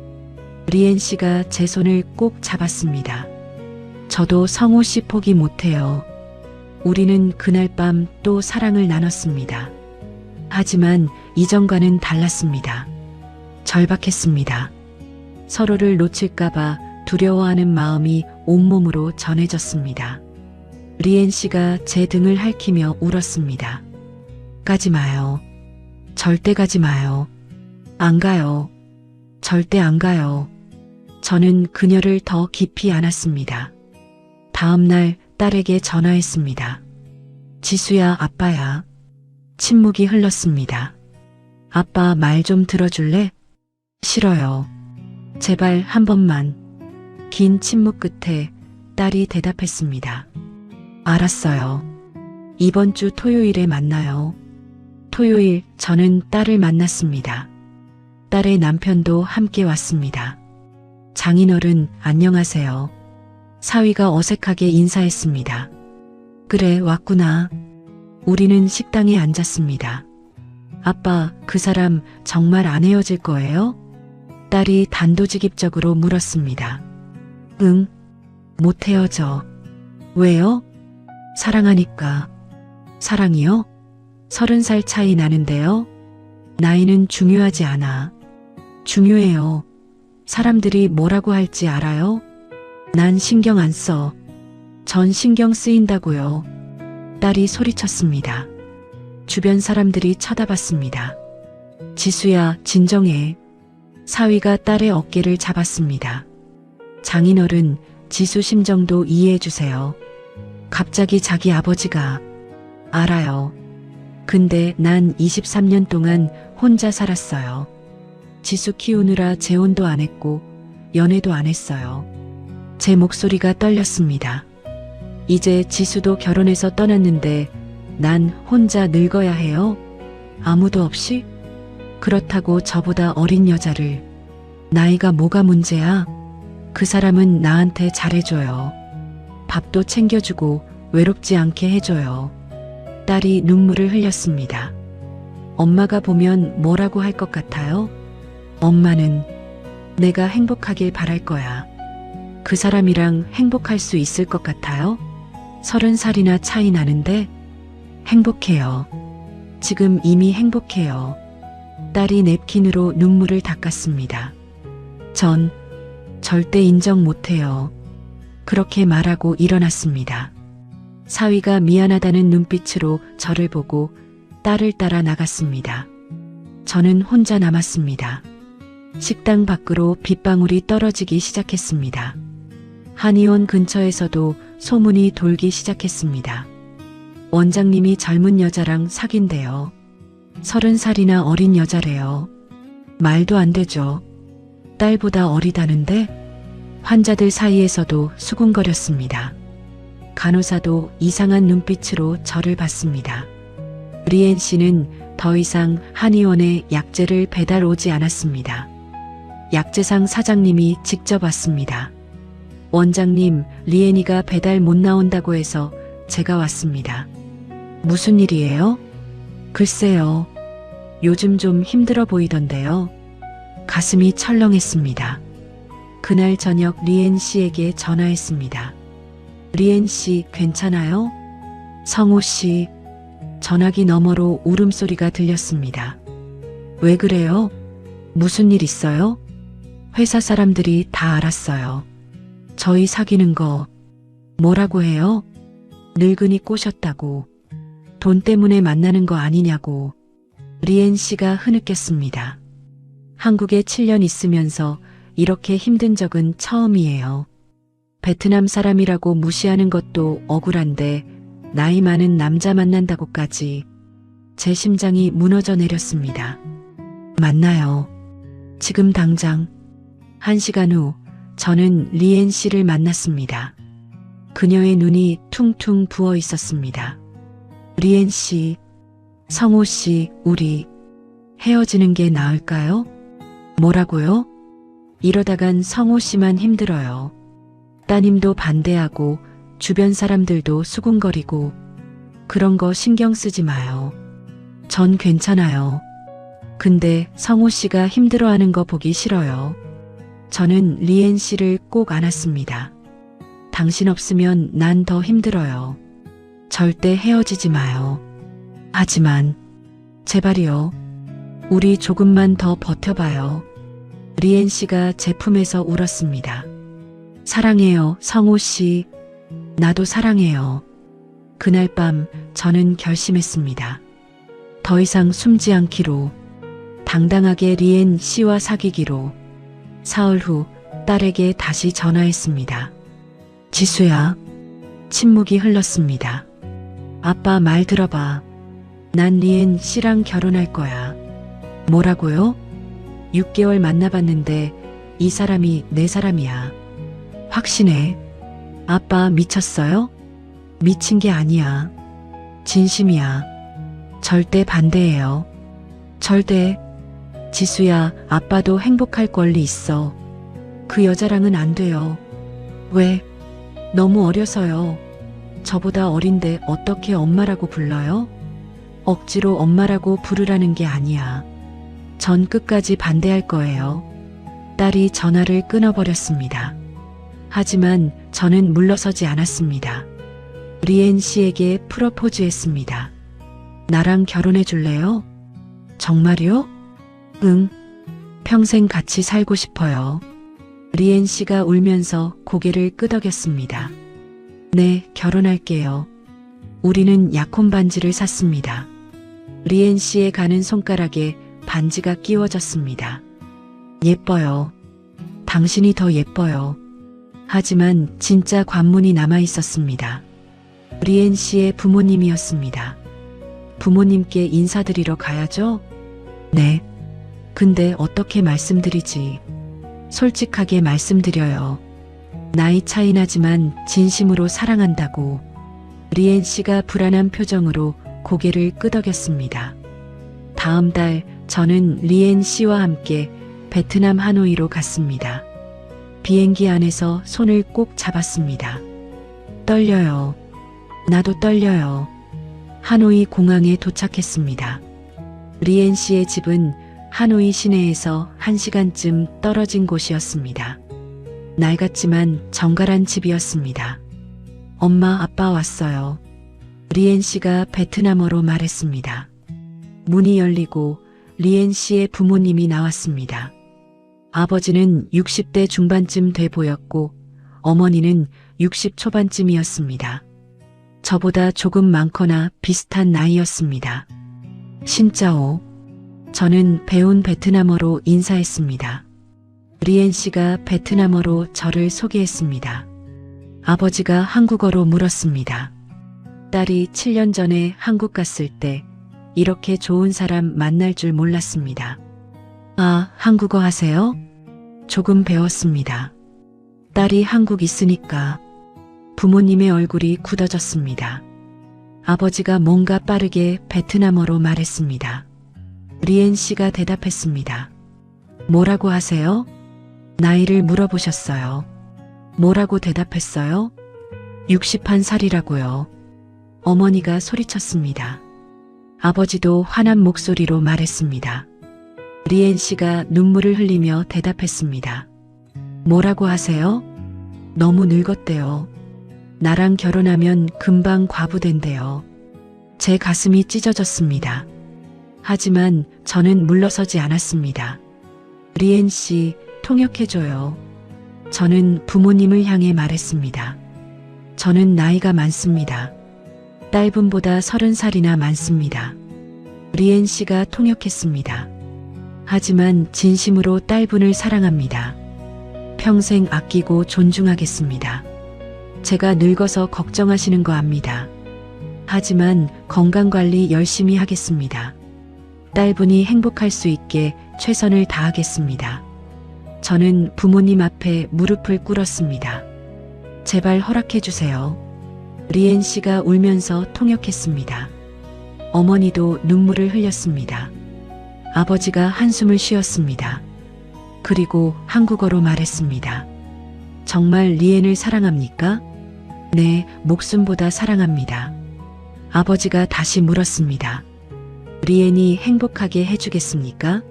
리엔 씨가 제 손을 꼭 잡았습니다. 저도 성우 씨 포기 못해요. 우리는 그날 밤 또 사랑을 나눴습니다. 하지만 이전과는 달랐습니다. 절박했습니다. 서로를 놓칠까봐 두려워하는 마음이 온몸으로 전해졌습니다. 리엔 씨가 제 등을 핥히며 울었습니다. 가지 마요. 절대 가지 마요. 안 가요. 절대 안 가요. 저는 그녀를 더 깊이 안았습니다. 다음 날 딸에게 전화했습니다. 지수야, 아빠야. 침묵이 흘렀습니다. 아빠 말 좀 들어줄래? 싫어요. 제발 한 번만. 긴 침묵 끝에 딸이 대답했습니다. 알았어요. 이번 주 토요일에 만나요. 토요일 저는 딸을 만났습니다. 딸의 남편도 함께 왔습니다. 장인어른 안녕하세요. 사위가 어색하게 인사했습니다. 그래, 왔구나. 우리는 식당에 앉았습니다. 아빠, 그 사람 정말 안 헤어질 거예요? 딸이 단도직입적으로 물었습니다. 응, 못 헤어져. 왜요? 사랑하니까. 사랑이요? 30살 차이 나는데요? 나이는 중요하지 않아. 중요해요. 사람들이 뭐라고 할지 알아요? 난 신경 안 써. 전 신경 쓰인다고요. 딸이 소리쳤습니다. 주변 사람들이 쳐다봤습니다. 지수야, 진정해. 사위가 딸의 어깨를 잡았습니다. 장인어른, 지수 심정도 이해해 주세요. 갑자기 자기 아버지가. 알아요. 근데 난 23년 동안 혼자 살았어요. 지수 키우느라 재혼도 안 했고 연애도 안 했어요. 제 목소리가 떨렸습니다. 이제 지수도 결혼해서 떠났는데 난 혼자 늙어야 해요? 아무도 없이? 그렇다고 저보다 어린 여자를. 나이가 뭐가 문제야? 그 사람은 나한테 잘해줘요. 밥도 챙겨주고 외롭지 않게 해줘요. 딸이 눈물을 흘렸습니다. 엄마가 보면 뭐라고 할 것 같아요? 엄마는 내가 행복하길 바랄 거야. 그 사람이랑 행복할 수 있을 것 같아요? 30살이나 차이 나는데 행복해요. 지금 이미 행복해요. 딸이 냅킨으로 눈물을 닦았습니다. 전 절대 인정 못해요. 그렇게 말하고 일어났습니다. 사위가 미안하다는 눈빛으로 저를 보고 딸을 따라 나갔습니다. 저는 혼자 남았습니다. 식당 밖으로 빗방울이 떨어지기 시작했습니다. 한의원 근처에서도 소문이 돌기 시작했습니다. 원장님이 젊은 여자랑 사귄대요. 30살이나 어린 여자래요. 말도 안 되죠. 딸보다 어리다는데? 환자들 사이에서도 수군거렸습니다. 간호사도 이상한 눈빛으로 저를 봤습니다. 리엔 씨는 더 이상 한의원에 약재를 배달 오지 않았습니다. 약재상 사장님이 직접 왔습니다. 원장님, 리엔이가 배달 못 나온다고 해서 제가 왔습니다. 무슨 일이에요? 글쎄요. 요즘 좀 힘들어 보이던데요. 가슴이 철렁했습니다. 그날 저녁 리엔 씨에게 전화했습니다. 리엔 씨 괜찮아요? 성호 씨. 전화기 너머로 울음소리가 들렸습니다. 왜 그래요? 무슨 일 있어요? 회사 사람들이 다 알았어요. 저희 사귀는 거 뭐라고 해요? 늙은이 꼬셨다고. 돈 때문에 만나는 거 아니냐고. 리엔 씨가 흐느꼈습니다. 한국에 7년 있으면서 이렇게 힘든 적은 처음이에요. 베트남 사람이라고 무시하는 것도 억울한데 나이 많은 남자 만난다고까지. 제 심장이 무너져 내렸습니다. 만나요. 지금 당장. 1시간 후 저는 리엔 씨를 만났습니다. 그녀의 눈이 퉁퉁 부어 있었습니다. 리엔 씨, 성호 씨, 우리 헤어지는 게 나을까요? 뭐라고요? 이러다간 성호 씨만 힘들어요. 따님도 반대하고 주변 사람들도 수군거리고. 그런 거 신경 쓰지 마요. 전 괜찮아요. 근데 성호 씨가 힘들어하는 거 보기 싫어요. 저는 리엔 씨를 꼭 안았습니다. 당신 없으면 난 더 힘들어요. 절대 헤어지지 마요. 하지만 제발이요. 우리 조금만 더 버텨봐요. 리엔 씨가 제 품에서 울었습니다. 사랑해요, 성호 씨. 나도 사랑해요. 그날 밤 저는 결심했습니다. 더 이상 숨지 않기로. 당당하게 리엔 씨와 사귀기로. 사흘 후 딸에게 다시 전화했습니다. 지수야. 침묵이 흘렀습니다. 아빠 말 들어봐. 난 리엔 씨랑 결혼할 거야. 뭐라고요? 6개월 만나봤는데 이 사람이 내 사람이야. 확신해. 아빠 미쳤어요? 미친 게 아니야. 진심이야. 절대 반대해요. 절대. 지수야, 아빠도 행복할 권리 있어. 그 여자랑은 안 돼요. 왜? 너무 어려서요. 저보다 어린데 어떻게 엄마라고 불러요? 억지로 엄마라고 부르라는 게 아니야. 전 끝까지 반대할 거예요. 딸이 전화를 끊어버렸습니다. 하지만 저는 물러서지 않았습니다. 리엔 씨에게 프로포즈했습니다. 나랑 결혼해 줄래요? 정말요? 응. 평생 같이 살고 싶어요. 리엔 씨가 울면서 고개를 끄덕였습니다. 네, 결혼할게요. 우리는 약혼 반지를 샀습니다. 리엔 씨의 가는 손가락에 반지가 끼워졌습니다. 예뻐요. 당신이 더 예뻐요. 하지만 진짜 관문이 남아 있었습니다. 리엔 씨의 부모님이었습니다. 부모님께 인사드리러 가야죠? 네. 근데 어떻게 말씀드리지? 솔직하게 말씀드려요. 나이 차이 나지만 진심으로 사랑한다고. 리엔 씨가 불안한 표정으로 고개를 끄덕였습니다. 다음 달 저는 리엔 씨와 함께 베트남 하노이로 갔습니다. 비행기 안에서 손을 꼭 잡았습니다. 떨려요. 나도 떨려요. 하노이 공항에 도착했습니다. 리엔 씨의 집은 하노이 시내에서 1시간쯤 떨어진 곳이었습니다. 낡았지만 정갈한 집이었습니다. 엄마, 아빠 왔어요. 리엔 씨가 베트남어로 말했습니다. 문이 열리고 리엔 씨의 부모님이 나왔습니다. 아버지는 60대 중반쯤 돼 보였고 어머니는 60 초반쯤이었습니다. 저보다 조금 많거나 비슷한 나이였습니다. 신짜오. 저는 배운 베트남어로 인사했습니다. 리엔 씨가 베트남어로 저를 소개했습니다. 아버지가 한국어로 물었습니다. 딸이 7년 전에 한국 갔을 때 이렇게 좋은 사람 만날 줄 몰랐습니다. 아, 한국어 하세요? 조금 배웠습니다. 딸이 한국 있으니까. 부모님의 얼굴이 굳어졌습니다. 아버지가 뭔가 빠르게 베트남어로 말했습니다. 리엔 씨가 대답했습니다. 뭐라고 하세요? 나이를 물어보셨어요. 뭐라고 대답했어요? 61살이라고요. 어머니가 소리쳤습니다. 아버지도 화난 목소리로 말했습니다. 리엔 씨가 눈물을 흘리며 대답했습니다. 뭐라고 하세요? 너무 늙었대요. 나랑 결혼하면 금방 과부 된대요. 제 가슴이 찢어졌습니다. 하지만 저는 물러서지 않았습니다. 리엔 씨, 통역해줘요. 저는 부모님을 향해 말했습니다. 저는 나이가 많습니다. 딸분보다 30살이나 많습니다. 리엔 씨가 통역했습니다. 하지만 진심으로 딸분을 사랑합니다. 평생 아끼고 존중하겠습니다. 제가 늙어서 걱정하시는 거 압니다. 하지만 건강관리 열심히 하겠습니다. 딸분이 행복할 수 있게 최선을 다하겠습니다. 저는 부모님 앞에 무릎을 꿇었습니다. 제발 허락해 주세요. 리엔 씨가 울면서 통역했습니다. 어머니도 눈물을 흘렸습니다. 아버지가 한숨을 쉬었습니다. 그리고 한국어로 말했습니다. 정말 리엔을 사랑합니까? 네, 목숨보다 사랑합니다. 아버지가 다시 물었습니다. 리엔이 행복하게 해주겠습니까?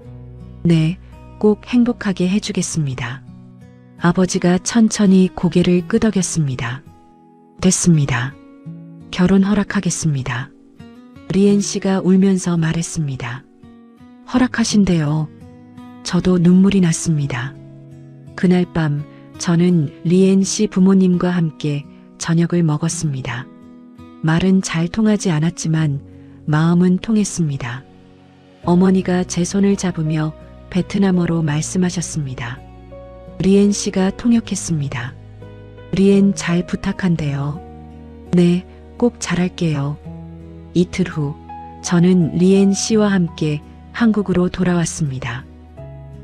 네, 꼭 행복하게 해주겠습니다. 아버지가 천천히 고개를 끄덕였습니다. 됐습니다. 결혼 허락하겠습니다. 리엔 씨가 울면서 말했습니다. 허락하신대요. 저도 눈물이 났습니다. 그날 밤 저는 리엔 씨 부모님과 함께 저녁을 먹었습니다. 말은 잘 통하지 않았지만 마음은 통했습니다. 어머니가 제 손을 잡으며 베트남어로 말씀하셨습니다. 리엔 씨가 통역했습니다. 리엔 잘 부탁한대요. 네, 꼭 잘할게요. 이틀 후 저는 리엔 씨와 함께 한국으로 돌아왔습니다.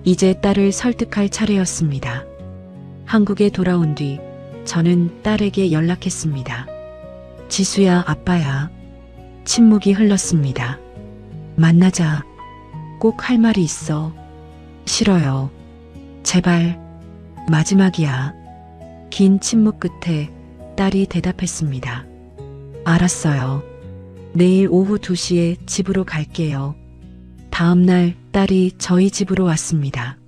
이제 딸을 설득할 차례였습니다. 한국에 돌아온 뒤 저는 딸에게 연락했습니다. 지수야, 아빠야. 침묵이 흘렀습니다. 만나자. 꼭 할 말이 있어. 싫어요. 제발. 마지막이야. 긴 침묵 끝에 딸이 대답했습니다. 알았어요. 내일 오후 2시에 집으로 갈게요. 다음 날 딸이 저희 집으로 왔습니다.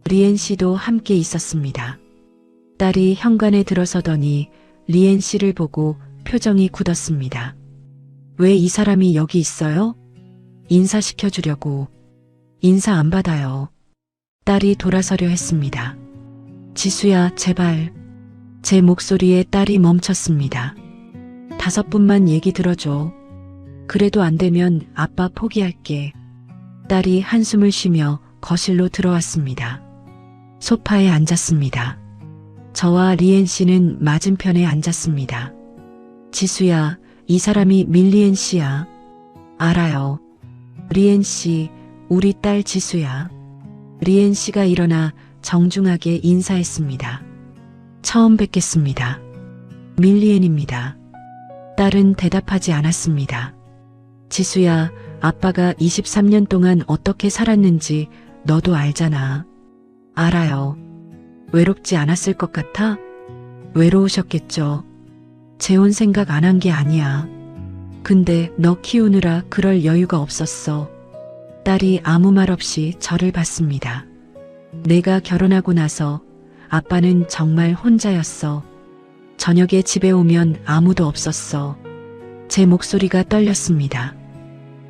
리엔 씨도 함께 있었습니다. 딸이 현관에 들어서더니 리엔 씨를 보고 표정이 굳었습니다. 왜 이 사람이 여기 있어요? 인사시켜 주려고. 인사 안 받아요. 딸이 돌아서려 했습니다. 지수야, 제발. 제 목소리에 딸이 멈췄습니다. 5분만 얘기 들어줘. 그래도 안 되면 아빠 포기할게. 딸이 한숨을 쉬며 거실로 들어왔습니다. 소파에 앉았습니다. 저와 리엔 씨는 맞은편에 앉았습니다. 지수야, 이 사람이 밀리엔 씨야. 알아요. 리엔 씨, 우리 딸 지수야. 리엔 씨가 일어나 정중하게 인사했습니다. 처음 뵙겠습니다. 밀리엔입니다. 딸은 대답하지 않았습니다. 지수야, 아빠가 23년 동안 어떻게 살았는지 너도 알잖아. 알아요. 외롭지 않았을 것 같아? 외로우셨겠죠. 재혼 생각 안 한 게 아니야. 근데 너 키우느라 그럴 여유가 없었어. 딸이 아무 말 없이 저를 봤습니다. 내가 결혼하고 나서 아빠는 정말 혼자였어. 저녁에 집에 오면 아무도 없었어. 제 목소리가 떨렸습니다.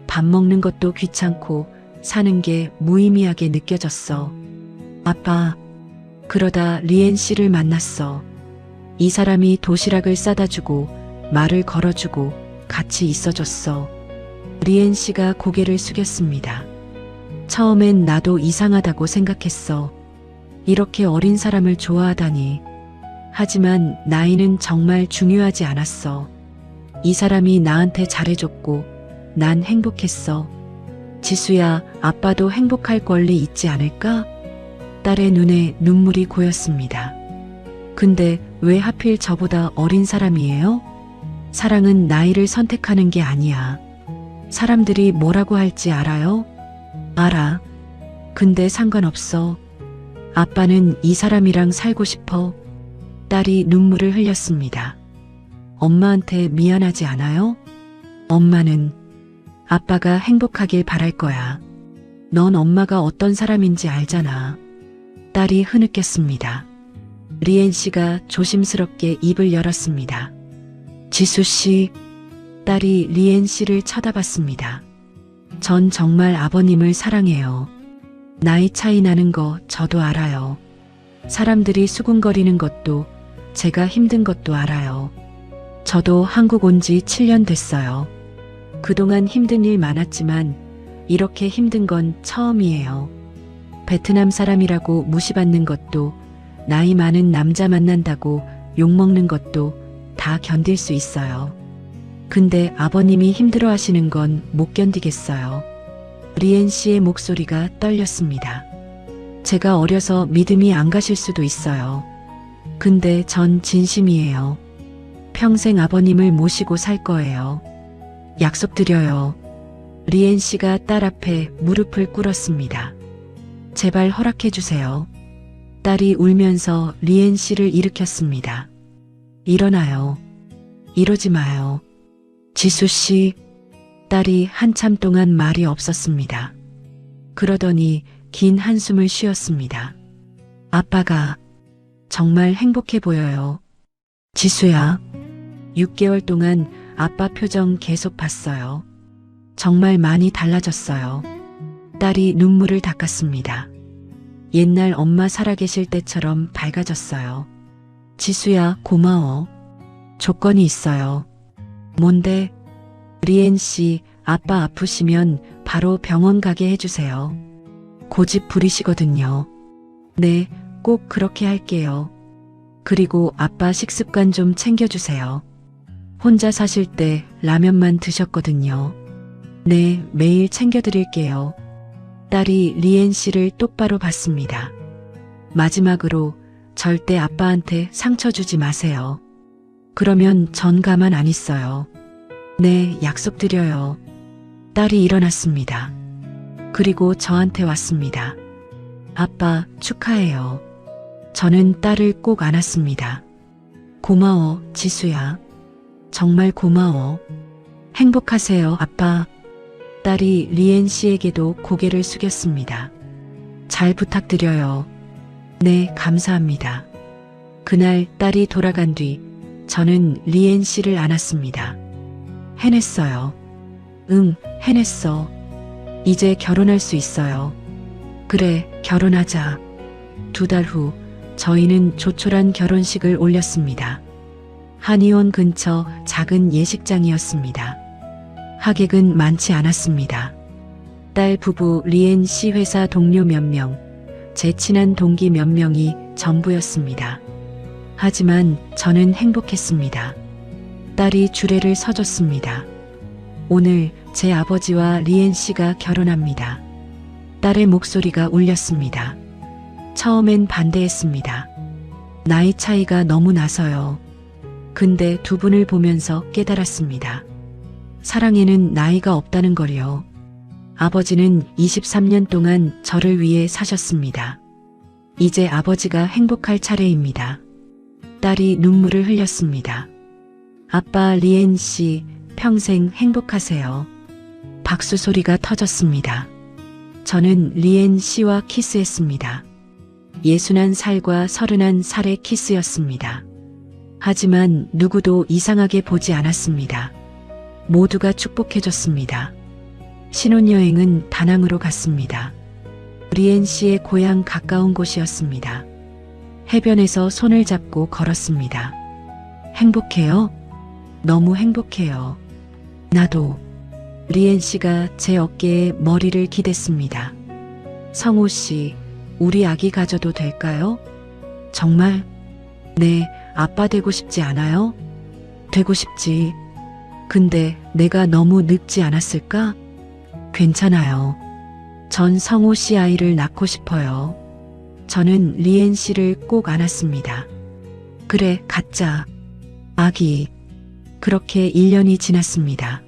밥 먹는 것도 귀찮고 사는 게 무의미하게 느껴졌어. 아빠, 그러다 리엔 씨를 만났어. 이 사람이 도시락을 싸다 주고 말을 걸어주고 같이 있어줬어. 리엔 씨가 고개를 숙였습니다. 처음엔 나도 이상하다고 생각했어. 이렇게 어린 사람을 좋아하다니. 하지만 나이는 정말 중요하지 않았어. 이 사람이 나한테 잘해줬고 난 행복했어. 지수야, 아빠도 행복할 권리 있지 않을까? 딸의 눈에 눈물이 고였습니다. 근데 왜 하필 저보다 어린 사람이에요? 사랑은 나이를 선택하는 게 아니야. 사람들이 뭐라고 할지 알아요? 알아. 근데 상관없어. 아빠는 이 사람이랑 살고 싶어. 딸이 눈물을 흘렸습니다. 엄마한테 미안하지 않아요? 엄마는 아빠가 행복하길 바랄 거야. 넌 엄마가 어떤 사람인지 알잖아. 딸이 흐느꼈습니다. 리엔 씨가 조심스럽게 입을 열었습니다. 지수 씨, 딸이 리엔 씨를 쳐다봤습니다. 전 정말 아버님을 사랑해요. 나이 차이 나는 거 저도 알아요. 사람들이 수군거리는 것도 제가 힘든 것도 알아요. 저도 한국 온 지 7년 됐어요. 그동안 힘든 일 많았지만 이렇게 힘든 건 처음이에요. 베트남 사람이라고 무시받는 것도, 나이 많은 남자 만난다고 욕먹는 것도 다 견딜 수 있어요. 근데 아버님이 힘들어 하시는 건 못 견디겠어요. 리엔 씨의 목소리가 떨렸습니다. 제가 어려서 믿음이 안 가실 수도 있어요. 근데 전 진심이에요. 평생 아버님을 모시고 살 거예요. 약속드려요. 리엔 씨가 딸 앞에 무릎을 꿇었습니다. 제발 허락해 주세요. 딸이 울면서 리엔 씨를 일으켰습니다. 일어나요. 이러지 마요. 지수 씨. 딸이 한참 동안 말이 없었습니다. 그러더니 긴 한숨을 쉬었습니다. 아빠가 정말 행복해 보여요. 지수야. 6개월 동안 아빠 표정 계속 봤어요. 정말 많이 달라졌어요. 딸이 눈물을 닦았습니다. 옛날 엄마 살아계실 때처럼 밝아졌어요. 지수야, 고마워. 조건이 있어요. 뭔데? 리엔 씨, 아빠 아프시면 바로 병원 가게 해주세요. 고집 부리시거든요. 네, 꼭 그렇게 할게요. 그리고 아빠 식습관 좀 챙겨주세요. 혼자 사실 때 라면만 드셨거든요. 네, 매일 챙겨드릴게요. 딸이 리엔 씨를 똑바로 봤습니다. 마지막으로 절대 아빠한테 상처 주지 마세요. 그러면 전 가만 안 있어요. 네, 약속드려요. 딸이 일어났습니다. 그리고 저한테 왔습니다. 아빠, 축하해요. 저는 딸을 꼭 안았습니다. 고마워, 지수야. 정말 고마워. 행복하세요, 아빠. 딸이 리엔 씨에게도 고개를 숙였습니다. 잘 부탁드려요. 네, 감사합니다. 그날 딸이 돌아간 뒤 저는 리엔 씨를 안았습니다. 해냈어요. 응, 해냈어. 이제 결혼할 수 있어요. 그래, 결혼하자. 2달 후 저희는 조촐한 결혼식을 올렸습니다. 한의원 근처 작은 예식장이었습니다. 하객은 많지 않았습니다. 딸 부부 리엔 씨 회사 동료 몇 명, 제 친한 동기 몇 명이 전부였습니다. 하지만 저는 행복했습니다. 딸이 주례를 서줬습니다. 오늘 제 아버지와 리엔 씨가 결혼합니다. 딸의 목소리가 울렸습니다. 처음엔 반대했습니다. 나이 차이가 너무 나서요. 근데 두 분을 보면서 깨달았습니다. 사랑에는 나이가 없다는 걸요. 아버지는 23년 동안 저를 위해 사셨습니다. 이제 아버지가 행복할 차례입니다. 딸이 눈물을 흘렸습니다. 아빠 리엔 씨, 평생 행복하세요. 박수 소리가 터졌습니다. 저는 리엔 씨와 키스했습니다. 61살과 30살의 키스였습니다. 하지만 누구도 이상하게 보지 않았습니다. 모두가 축복해줬습니다. 신혼여행은 다낭으로 갔습니다. 리엔 씨의 고향 가까운 곳이었습니다. 해변에서 손을 잡고 걸었습니다. 행복해요? 너무 행복해요. 나도. 리엔 씨가 제 어깨에 머리를 기댔습니다. 성호 씨, 우리 아기 가져도 될까요? 정말? 네, 아빠 되고 싶지 않아요? 되고 싶지. 근데 내가 너무 늙지 않았을까? 괜찮아요. 전 성호 씨 아이를 낳고 싶어요. 저는 리엔 씨를 꼭 안았습니다. 그래, 갖자. 아기. 그렇게 1년이 지났습니다.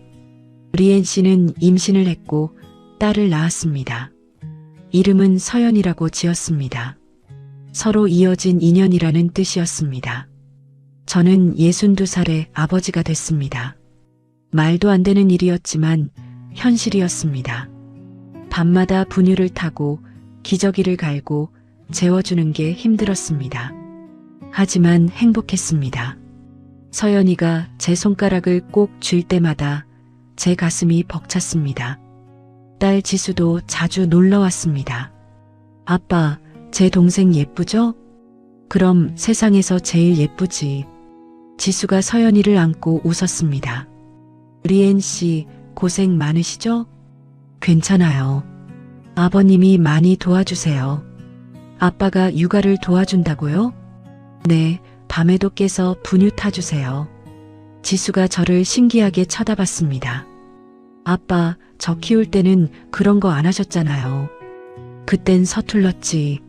리엔 씨는 임신을 했고 딸을 낳았습니다. 이름은 서연이라고 지었습니다. 서로 이어진 인연이라는 뜻이었습니다. 저는 62살에 아버지가 됐습니다. 말도 안 되는 일이었지만 현실이었습니다. 밤마다 분유를 타고 기저귀를 갈고 재워주는 게 힘들었습니다. 하지만 행복했습니다. 서연이가 제 손가락을 꼭 쥘 때마다 제 가슴이 벅찼습니다. 딸 지수도 자주 놀러 왔습니다. 아빠, 제 동생 예쁘죠? 그럼 세상에서 제일 예쁘지. 지수가 서연이를 안고 웃었습니다. 리엔 씨, 고생 많으시죠? 괜찮아요. 아버님이 많이 도와주세요. 아빠가 육아를 도와준다고요? 네, 밤에도 깨서 분유 타주세요. 지수가 저를 신기하게 쳐다봤습니다. 아빠, 저 키울 때는 그런 거 안 하셨잖아요. 그땐 서툴렀지.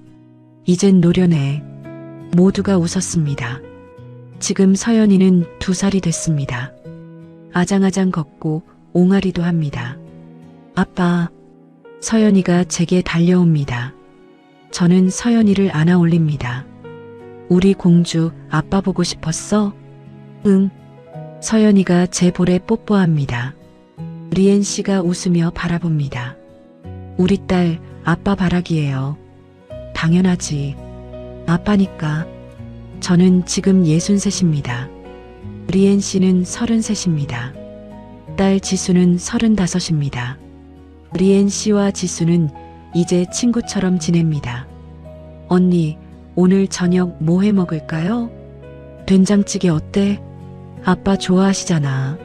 이젠 노련해. 모두가 웃었습니다. 지금 서연이는 2살이 됐습니다. 아장아장 걷고 옹알이도 합니다. 아빠, 서연이가 제게 달려옵니다. 저는 서연이를 안아 올립니다. 우리 공주, 아빠 보고 싶었어? 응. 서연이가 제 볼에 뽀뽀합니다. 리엔 씨가 웃으며 바라봅니다. 우리 딸, 아빠 바라기예요. 당연하지. 아빠니까. 저는 지금 63입니다. 리엔 씨는 33입니다. 딸 지수는 35입니다. 리엔 씨와 지수는 이제 친구처럼 지냅니다. 언니, 오늘 저녁 뭐 해 먹을까요? 된장찌개 어때? 아빠 좋아하시잖아.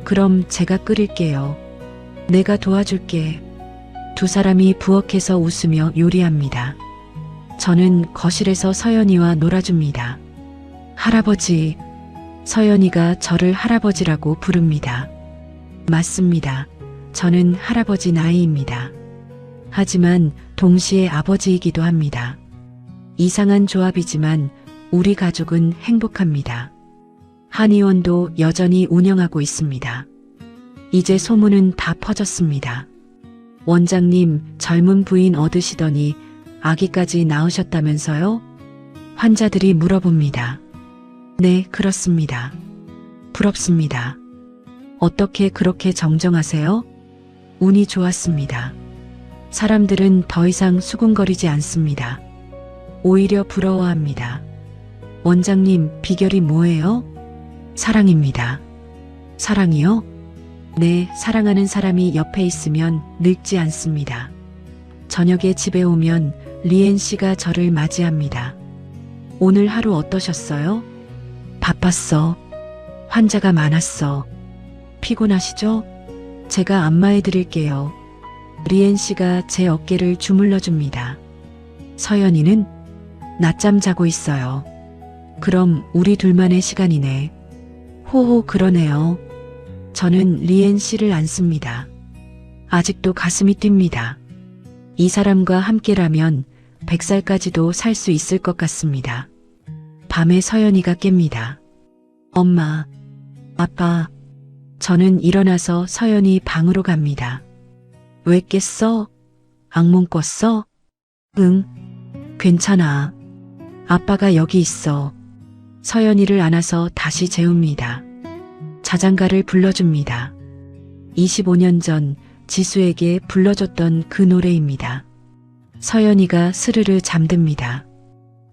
그럼 제가 끓일게요. 내가 도와줄게. 두 사람이 부엌에서 웃으며 요리합니다. 저는 거실에서 서연이와 놀아줍니다. 할아버지. 서연이가 저를 할아버지라고 부릅니다. 맞습니다. 저는 할아버지 나이입니다. 하지만 동시에 아버지이기도 합니다. 이상한 조합이지만 우리 가족은 행복합니다. 한의원도 여전히 운영하고 있습니다. 이제 소문은 다 퍼졌습니다. 원장님, 젊은 부인 얻으시더니 아기까지 낳으셨다면서요? 환자들이 물어봅니다. 네, 그렇습니다. 부럽습니다. 어떻게 그렇게 정정하세요? 운이 좋았습니다. 사람들은 더 이상 수군거리지 않습니다. 오히려 부러워합니다. 원장님, 비결이 뭐예요? 사랑입니다. 사랑이요? 네, 사랑하는 사람이 옆에 있으면 늙지 않습니다. 저녁에 집에 오면 리엔 씨가 저를 맞이합니다. 오늘 하루 어떠셨어요? 바빴어. 환자가 많았어. 피곤하시죠? 제가 안마해 드릴게요. 리엔 씨가 제 어깨를 주물러 줍니다. 서연이는 낮잠 자고 있어요. 그럼 우리 둘만의 시간이네. 호호, 그러네요. 저는 리엔 씨를 안습니다. 아직도 가슴이 뜁니다. 이 사람과 함께라면 100살까지도 살 수 있을 것 같습니다. 밤에 서연이가 깹니다. 엄마, 아빠. 저는 일어나서 서연이 방으로 갑니다. 왜 깼어? 악몽 꿨어? 응, 괜찮아. 아빠가 여기 있어. 서연이를 안아서 다시 재웁니다. 자장가를 불러줍니다. 25년 전 지수에게 불러줬던 그 노래입니다. 서연이가 스르르 잠듭니다.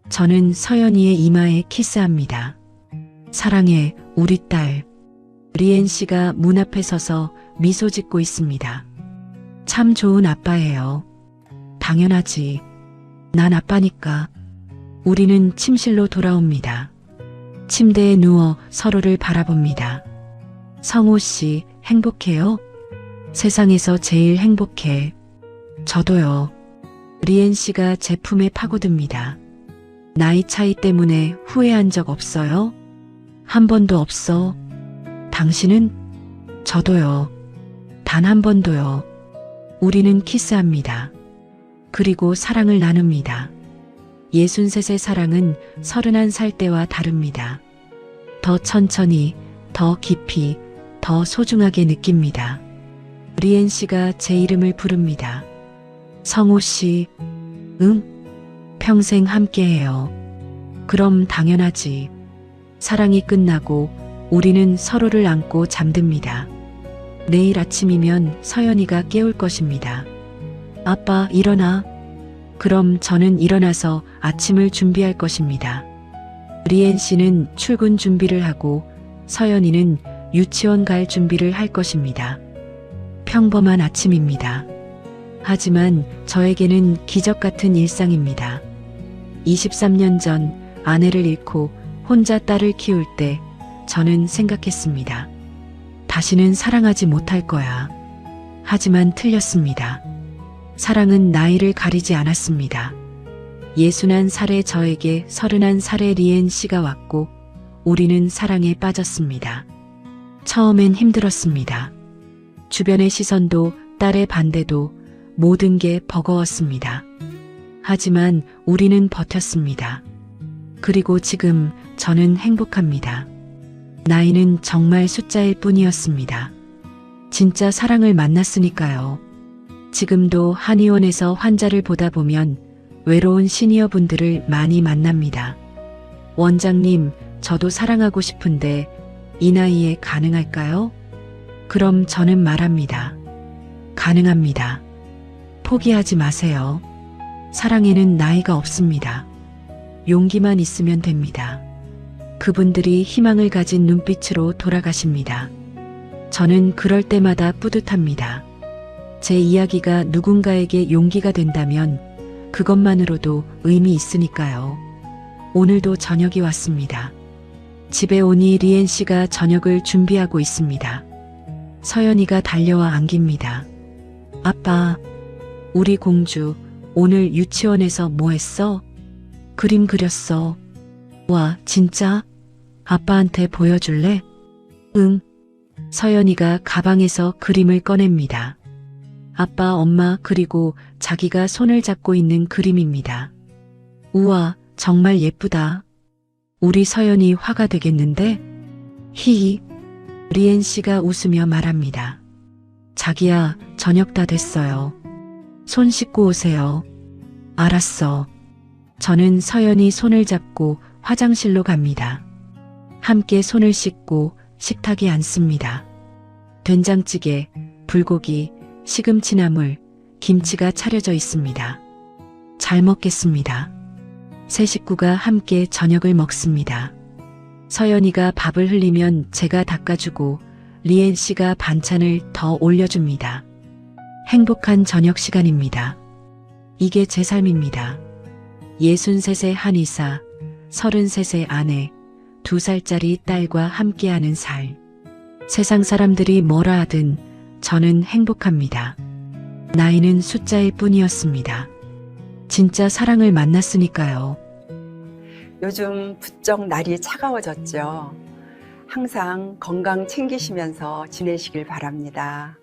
저는 서연이의 이마에 키스합니다. 사랑해, 우리 딸. 리엔 씨가 문 앞에 서서 미소 짓고 있습니다. 참 좋은 아빠예요. 당연하지. 난 아빠니까. 우리는 침실로 돌아옵니다. 침대에 누워 서로를 바라봅니다. 성호 씨, 행복해요? 세상에서 제일 행복해. 저도요. 리엔 씨가 제 품에 파고듭니다. 나이 차이 때문에 후회한 적 없어요? 한 번도 없어. 당신은? 저도요. 단 한 번도요. 우리는 키스합니다. 그리고 사랑을 나눕니다. 63의 사랑은 31살 때와 다릅니다. 더 천천히, 더 깊이, 더 소중하게 느낍니다. 리엔 씨가 제 이름을 부릅니다. 성호 씨, 응? 평생 함께해요. 그럼 당연하지. 사랑이 끝나고 우리는 서로를 안고 잠듭니다. 내일 아침이면 서연이가 깨울 것입니다. 아빠, 일어나. 그럼 저는 일어나서 아침을 준비할 것입니다. 리엔 씨는 출근 준비를 하고 서연이는 유치원 갈 준비를 할 것입니다. 평범한 아침입니다. 하지만 저에게는 기적 같은 일상입니다. 23년 전 아내를 잃고 혼자 딸을 키울 때 저는 생각했습니다. 다시는 사랑하지 못할 거야. 하지만 틀렸습니다. 사랑은 나이를 가리지 않았습니다. 61살의 저에게 31살의 리엔 씨가 왔고 우리는 사랑에 빠졌습니다. 처음엔 힘들었습니다. 주변의 시선도 딸의 반대도 모든 게 버거웠습니다. 하지만 우리는 버텼습니다. 그리고 지금 저는 행복합니다. 나이는 정말 숫자일 뿐이었습니다. 진짜 사랑을 만났으니까요. 지금도 한의원에서 환자를 보다 보면 외로운 시니어 분들을 많이 만납니다. 원장님, 저도 사랑하고 싶은데 이 나이에 가능할까요? 그럼 저는 말합니다. 가능합니다. 포기하지 마세요. 사랑에는 나이가 없습니다. 용기만 있으면 됩니다. 그분들이 희망을 가진 눈빛으로 돌아가십니다. 저는 그럴 때마다 뿌듯합니다. 제 이야기가 누군가에게 용기가 된다면 그것만으로도 의미 있으니까요. 오늘도 저녁이 왔습니다. 집에 오니 리엔 씨가 저녁을 준비하고 있습니다. 서연이가 달려와 안깁니다. 아빠, 우리 공주 오늘 유치원에서 뭐 했어? 그림 그렸어. 와, 진짜? 아빠한테 보여줄래? 응. 서연이가 가방에서 그림을 꺼냅니다. 아빠, 엄마, 그리고 자기가 손을 잡고 있는 그림입니다. 우와, 정말 예쁘다. 우리 서연이 화가 되겠는데? 히히. 리엔 씨가 웃으며 말합니다. 자기야, 저녁 다 됐어요. 손 씻고 오세요. 알았어. 저는 서연이 손을 잡고 화장실로 갑니다. 함께 손을 씻고 식탁에 앉습니다. 된장찌개, 불고기, 시금치나물, 김치가 차려져 있습니다. 잘 먹겠습니다. 세 식구가 함께 저녁을 먹습니다. 서연이가 밥을 흘리면 제가 닦아주고 리엔 씨가 반찬을 더 올려줍니다. 행복한 저녁 시간입니다. 이게 제 삶입니다. 63세 한의사, 33세 아내, 2살짜리 딸과 함께하는 삶. 세상 사람들이 뭐라 하든 저는 행복합니다. 나이는 숫자일 뿐이었습니다. 진짜 사랑을 만났으니까요. 요즘 부쩍 날이 차가워졌죠. 항상 건강 챙기시면서 지내시길 바랍니다.